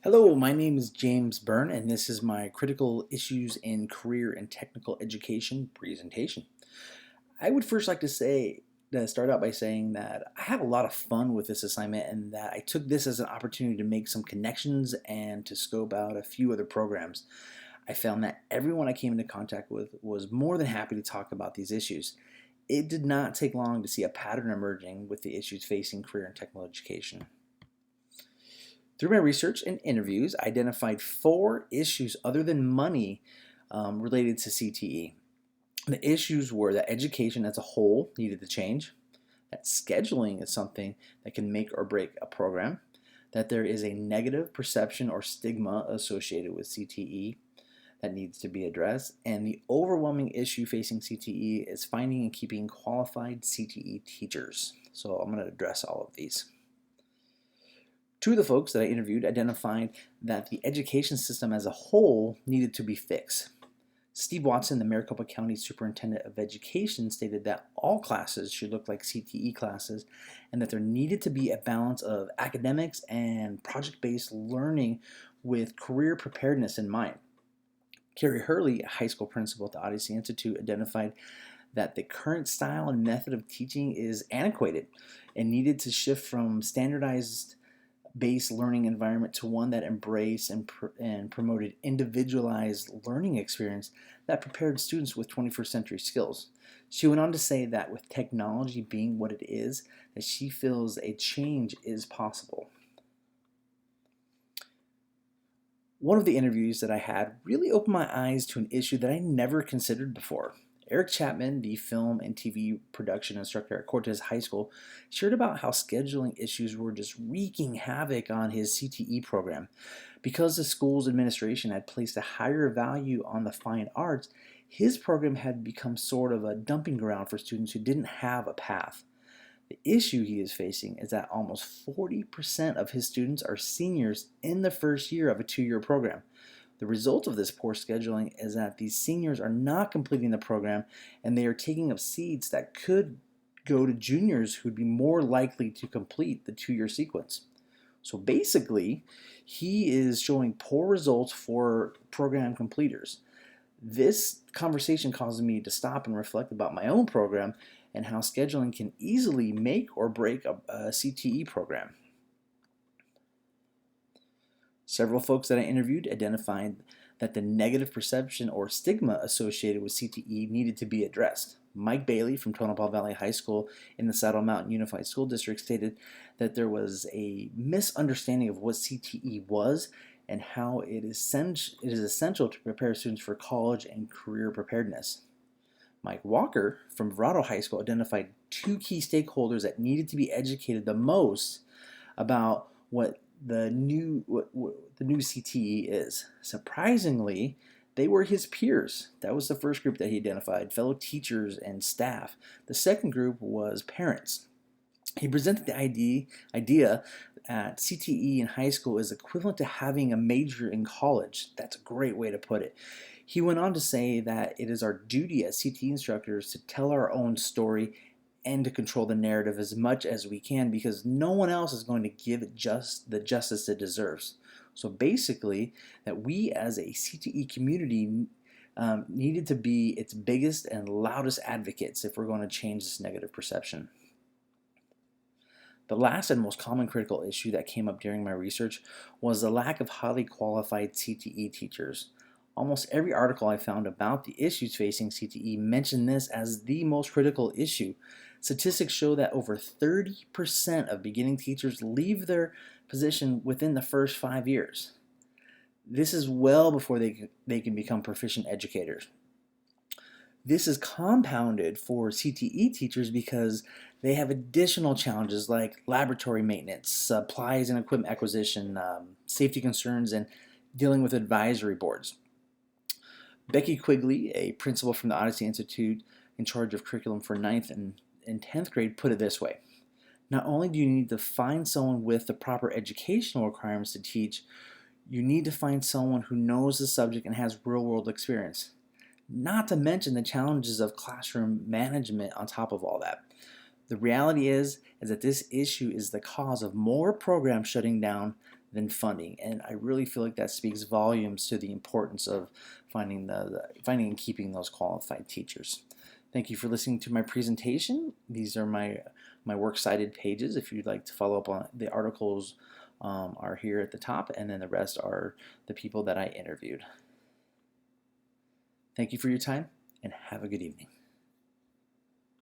Hello, my name is James Byrne, and this is my Critical Issues in Career and Technical Education presentation. I would first like to start out by saying that I have a lot of fun with this assignment and that I took this as an opportunity to make some connections and to scope out a few other programs. I found that everyone I came into contact with was more than happy to talk about these issues. It did not take long to see a pattern emerging with the issues facing career and technical education. Through my research and interviews, I identified 4 issues other than money related to CTE. The issues were that education as a whole needed to change, that scheduling is something that can make or break a program, that there is a negative perception or stigma associated with CTE that needs to be addressed, and the overwhelming issue facing CTE is finding and keeping qualified CTE teachers. So I'm going to address all of these. 2 of the folks that I interviewed identified that the education system as a whole needed to be fixed. Steve Watson, the Maricopa County Superintendent of Education, stated that all classes should look like CTE classes and that there needed to be a balance of academics and project-based learning with career preparedness in mind. Carrie Hurley, a high school principal at the Odyssey Institute, identified that the current style and method of teaching is antiquated and needed to shift from standardized based learning environment to one that embraced and promoted individualized learning experience that prepared students with 21st century skills. She went on to say that with technology being what it is, that she feels a change is possible. One of the interviews that I had really opened my eyes to an issue that I never considered before. Eric Chapman, the film and TV production instructor at Cortez High School, shared about how scheduling issues were just wreaking havoc on his CTE program. Because the school's administration had placed a higher value on the fine arts, his program had become sort of a dumping ground for students who didn't have a path. The issue he is facing is that almost 40% of his students are seniors in the first year of a 2-year program. The result of this poor scheduling is that these seniors are not completing the program and they are taking up seats that could go to juniors who would be more likely to complete the 2-year sequence. So basically, he is showing poor results for program completers. This conversation causes me to stop and reflect about my own program and how scheduling can easily make or break a CTE program. Several folks that I interviewed identified that the negative perception or stigma associated with CTE needed to be addressed. Mike Bailey from Tonopah Valley High School in the Saddle Mountain Unified School District stated that there was a misunderstanding of what CTE was and how it is essential to prepare students for college and career preparedness. Mike Walker from Verrado High School identified 2 key stakeholders that needed to be educated the most about what the new CTE is. Surprisingly, they were his peers. That was the first group that he identified, fellow teachers and staff. The second group was parents. He presented the idea that CTE in high school is equivalent to having a major in college. That's a great way to put it. He went on to say that it is our duty as CTE instructors to tell our own story and to control the narrative as much as we can because no one else is going to give it just the justice it deserves. So basically, that we as a CTE community needed to be its biggest and loudest advocates if we're going to change this negative perception. The last and most common critical issue that came up during my research was the lack of highly qualified CTE teachers. Almost every article I found about the issues facing CTE mentioned this as the most critical issue. Statistics show that over 30% of beginning teachers leave their position within the first 5 years. This is well before they can become proficient educators. This is compounded for CTE teachers because they have additional challenges like laboratory maintenance, supplies and equipment acquisition, safety concerns, and dealing with advisory boards. Becky Quigley, a principal from the Odyssey Institute in charge of curriculum for 9th and 10th grade, put it this way. Not only do you need to find someone with the proper educational requirements to teach, you need to find someone who knows the subject and has real-world experience. Not to mention the challenges of classroom management on top of all that. The reality is that this issue is the cause of more programs shutting down than funding. And I really feel like that speaks volumes to the importance of finding and keeping those qualified teachers. Thank you for listening to my presentation. These are my works cited pages. If you'd like to follow up on the articles, are here at the top, and then the rest are the people that I interviewed. Thank you for your time, and have a good evening.